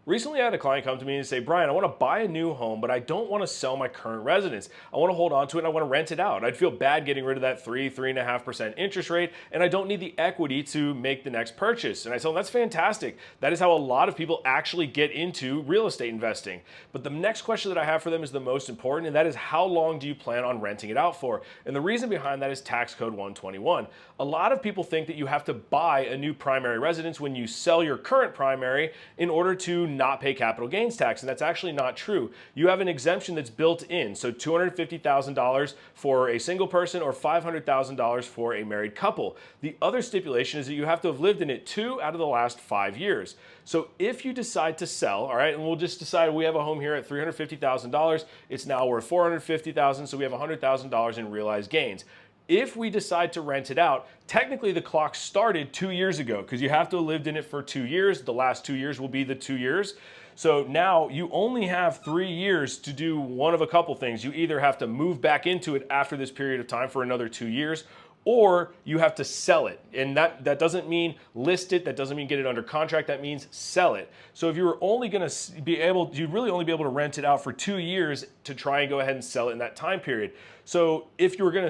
Recently, I had a client come to me and say, Brian, I want to buy a new home, but I don't want to sell my current residence. I want to hold on to it and I want to rent it out. I'd feel bad getting rid of that 3.5% interest rate, and I don't need the equity to make the next purchase. And I tell them, that's fantastic. That is how a lot of people actually get into real estate investing. But the next question that I have for them is the most important, and that is, how long do you plan on renting it out for? And the reason behind that is tax code 121. A lot of people think that you have to buy a new primary residence when you sell your current primary in order to not pay capital gains tax, and that's actually not true. You have an exemption that's built in, so $250,000 for a single person or $500,000 for a married couple. The other stipulation is that you have to have lived in it 2 out of the last 5 years. So if you decide to sell, all right, and we'll just decide we have a home here at $350,000, it's now worth $450,000, so we have $100,000 in realized gains. If we decide to rent it out, technically the clock started 2 years ago because you have to have lived in it for 2 years. The last 2 years will be the 2 years. So now you only have 3 years to do one of a couple things. You either have to move back into it after this period of time for another 2 years, or you have to sell it. And that doesn't mean list it, that doesn't mean get it under contract, that means sell it. So if you were only gonna you'd really only be able to rent it out for 2 years to try and go ahead and sell it in that time period. So if you were gonna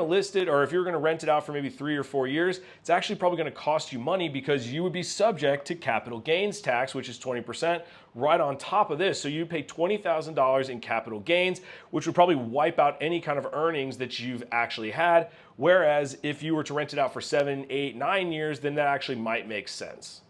list it, or if you were gonna rent it out for maybe 3 or 4 years, it's actually probably gonna cost you money because you would be subject to capital gains tax, which is 20%, right on top of this. So you pay $20,000 in capital gains, which would probably wipe out any kind of earnings that you've actually had. Whereas if you were to rent it out for 7, 8, 9 years, then that actually might make sense.